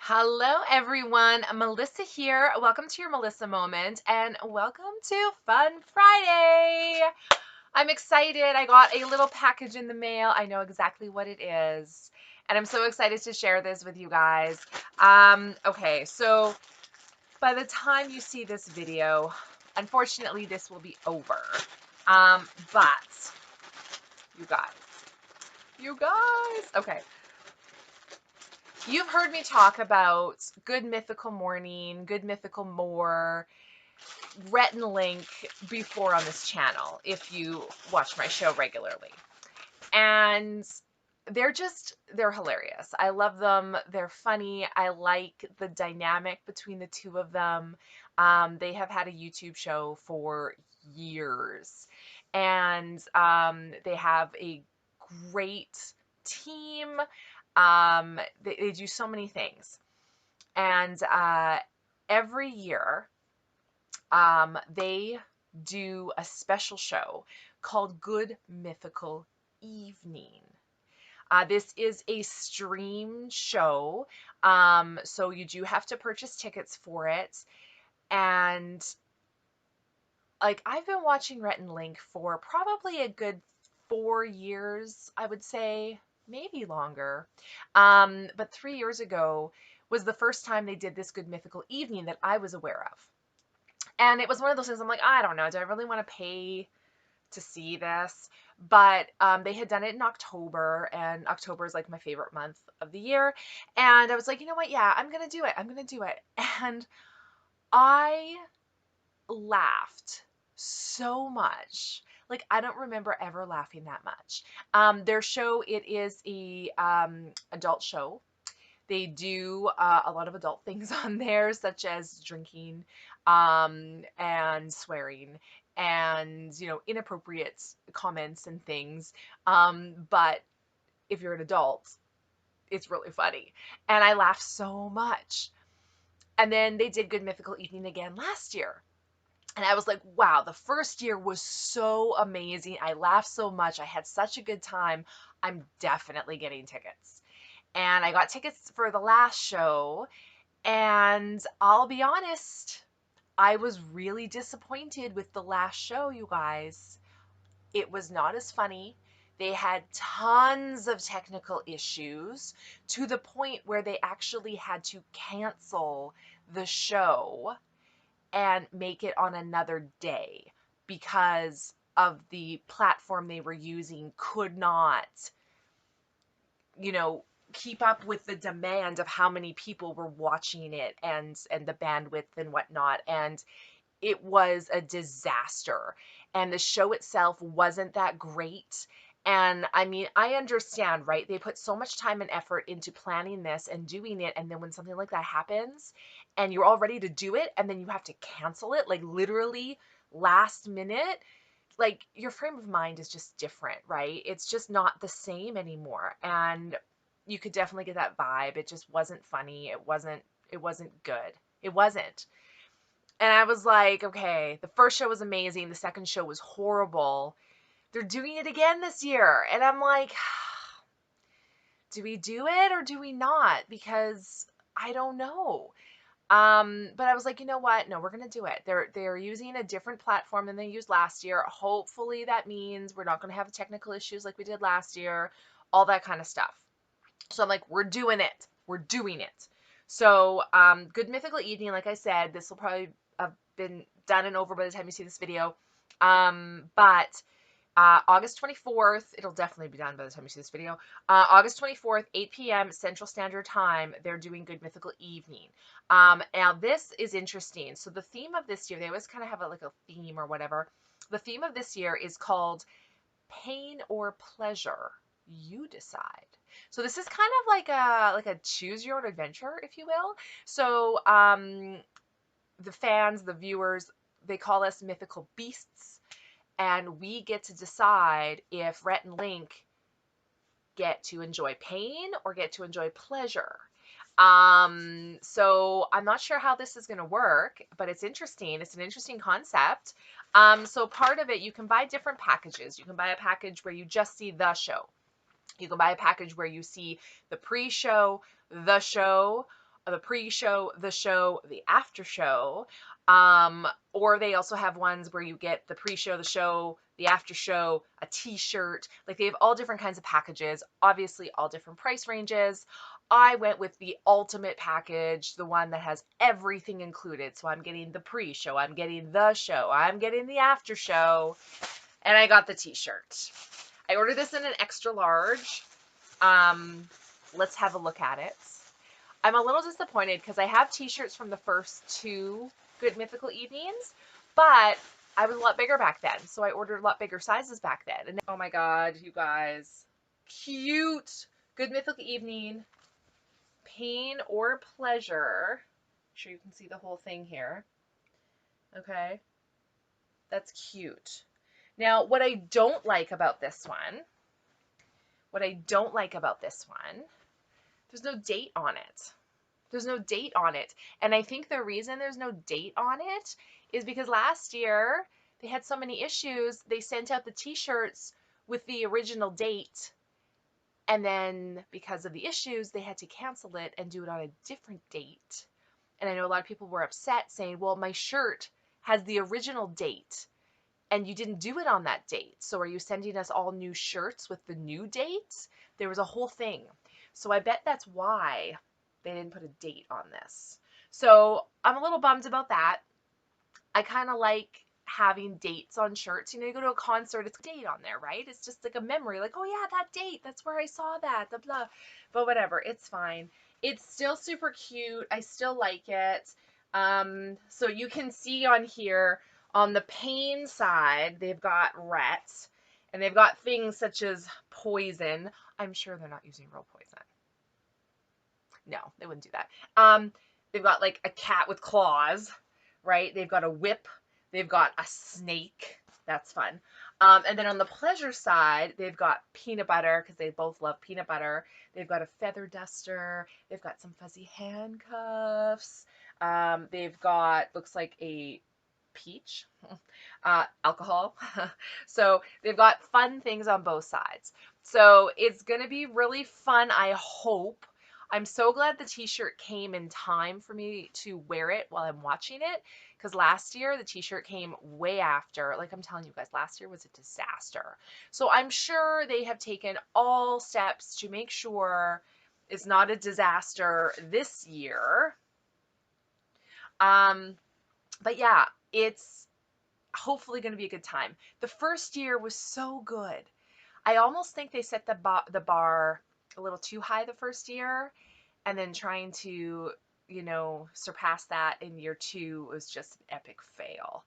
Hello, everyone. Melissa here. Welcome to your Melissa Moment and welcome to Fun Friday. I'm excited. I got a little package in the mail. I know exactly what it is. And I'm so excited to share this with you guys. Okay, so by the time you see this video, unfortunately, this will be over. But you guys, okay. You've heard me talk about Good Mythical Morning, Good Mythical More, Rhett and Link before on this channel, if you watch my show regularly. And they're hilarious. I love them. They're funny. I like the dynamic between the two of them. They have had a YouTube show for years, and they have a great team. They do so many things. And every year, they do a special show called Good Mythical Evening. This is a streamed show, so you do have to purchase tickets for it. And like, I've been watching Rhett and Link for probably a good 4 years, I would say, maybe longer. But 3 years ago was the first time they did this Good Mythical Evening that I was aware of. And it was one of those things I'm like, I don't know, do I really want to pay to see this? But they had done it in October, and October is like my favorite month of the year. And I was like, you know what? Yeah, I'm going to do it. I'm going to do it. And I laughed so much. Like, I don't remember ever laughing that much. Their show, it is a adult show. They do a lot of adult things on there, such as drinking and swearing and, inappropriate comments and things. But if you're an adult, it's really funny. And I laughed so much. And then they did Good Mythical Evening again last year. And I was like, wow, the first year was so amazing. I laughed so much. I had such a good time. I'm definitely getting tickets. And I got tickets for the last show. And I'll be honest, I was really disappointed with the last show, you guys. It was not as funny. They had tons of technical issues to the point where they actually had to cancel the show and make it on another day because of the platform they were using could not, keep up with the demand of how many people were watching it and the bandwidth and whatnot. And it was a disaster. And the show itself wasn't that great. And I mean, I understand, right? They put so much time and effort into planning this and doing it. And then when something like that happens and you're all ready to do it and then you have to cancel it, like literally last minute, like your frame of mind is just different, right? It's just not the same anymore. And you could definitely get that vibe. It just wasn't funny. It wasn't good. It wasn't. And I was like, okay, the first show was amazing. The second show was horrible. They're doing it again this year. And I'm like, do we do it or do we not? Because I don't know. But I was like, you know what? No, we're gonna do it. They're using a different platform than they used last year. Hopefully that means we're not gonna have technical issues like we did last year, all that kind of stuff. So I'm like, we're doing it. We're doing it. So Good Mythical Evening, like I said, this will probably have been done and over by the time you see this video. But August 24th, it'll definitely be done by the time you see this video. August 24th, 8 p.m. Central Standard Time, they're doing Good Mythical Evening. Now, this is interesting. So the theme of this year, they always kind of have like a theme or whatever. The theme of this year is called Pain or Pleasure. You decide. So this is kind of like a choose your own adventure, if you will. So the fans, the viewers, they call us mythical beasts, and we get to decide if Rhett and Link get to enjoy pain or get to enjoy pleasure. So I'm not sure how this is going to work, but it's interesting. It's an interesting concept. So part of it, you can buy different packages. You can buy a package where you just see the show. You can buy a package where you see the pre-show, the show, the pre-show, the show, the after show. Or they also have ones where you get the pre-show, the show, the after show, a t-shirt. Like, they have all different kinds of packages, obviously all different price ranges. I went with the ultimate package, the one that has everything included. So I'm getting the pre-show, I'm getting the show, I'm getting the after show, and I got the t-shirt. I ordered this in an extra large. Let's have a look at it. I'm a little disappointed because I have t-shirts from the first 2 Good Mythical evenings, but I was a lot bigger back then, so I ordered a lot bigger sizes back then. And oh my god, you guys, cute Good Mythical evening, pain or pleasure. Make sure you can see the whole thing here. Okay, that's cute. Now, what I don't like about this one, there's no date on it. There's no date on it. And I think the reason there's no date on it is because last year they had so many issues, they sent out the t-shirts with the original date. And then because of the issues, they had to cancel it and do it on a different date. And I know a lot of people were upset saying, well, my shirt has the original date and you didn't do it on that date. So are you sending us all new shirts with the new date? There was a whole thing. So I bet that's why they didn't put a date on this. So I'm a little bummed about that. I kind of like having dates on shirts. You know, you go to a concert, it's a date on there, right? It's just like a memory, like, oh yeah, that date, that's where I saw that, blah, blah. But whatever, it's fine. It's still super cute. I still like it. So you can see on here, on the pain side, they've got rats, and they've got things such as poison. I'm sure they're not using real poison. No, they wouldn't do that. They've got like a cat with claws, right? They've got a whip. They've got a snake. That's fun. And then on the pleasure side, they've got peanut butter, because they both love peanut butter. They've got a feather duster. They've got some fuzzy handcuffs. They've got, looks like a peach, alcohol. So they've got fun things on both sides. So it's going to be really fun, I hope. I'm so glad the t-shirt came in time for me to wear it while I'm watching it, because last year the t-shirt came way after. Like I'm telling you guys, last year was a disaster. So I'm sure they have taken all steps to make sure it's not a disaster this year. But yeah, it's hopefully going to be a good time. The first year was so good. I almost think they set the bar a little too high the first year, and then trying to, you know, surpass that in year 2 was just an epic fail.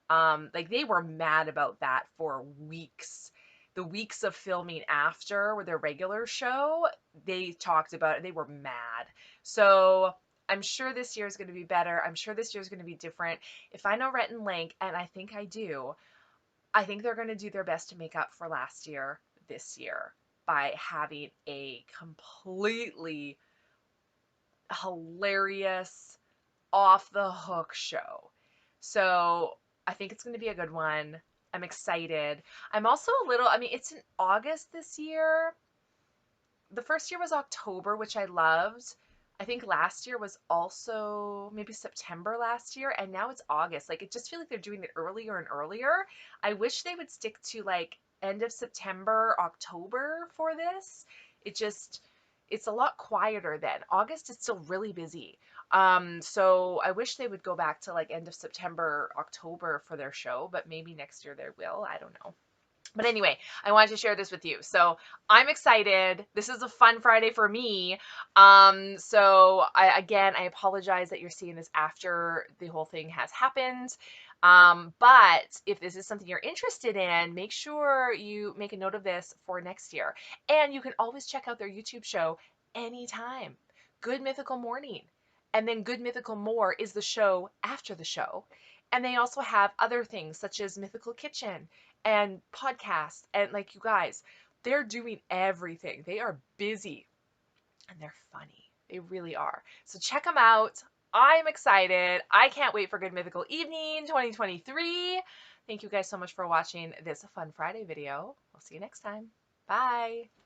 Like they were mad about that for weeks. The weeks of filming after with their regular show, they talked about it. They were mad. So I'm sure this year is going to be better. I'm sure this year is going to be different. If I know Rhett and Link, and I think I do, I think they're going to do their best to make up for last year this year by having a completely hilarious, off the hook show. So I think it's going to be a good one. I'm excited. I'm also a little, I mean, it's in August this year. The first year was October, which I loved. I think last year was also maybe September last year, and now it's August. Like, it just feels like they're doing it earlier and earlier. I wish they would stick to like end of September, October for this. It's a lot quieter then. August is still really busy. So I wish they would go back to like end of September, October for their show, but maybe next year they will. I don't know. But anyway, I wanted to share this with you. So I'm excited. This is a fun Friday for me. So I apologize that you're seeing this after the whole thing has happened. But if this is something you're interested in, make sure you make a note of this for next year. And you can always check out their YouTube show anytime. Good Mythical Morning. And then Good Mythical More is the show after the show. And they also have other things such as Mythical Kitchen and podcasts. And like, you guys, they're doing everything. They are busy and they're funny. They really are. So check them out. I'm excited. I can't wait for Good Mythical Evening 2023. Thank you guys so much for watching this Fun Friday video. We'll see you next time. Bye.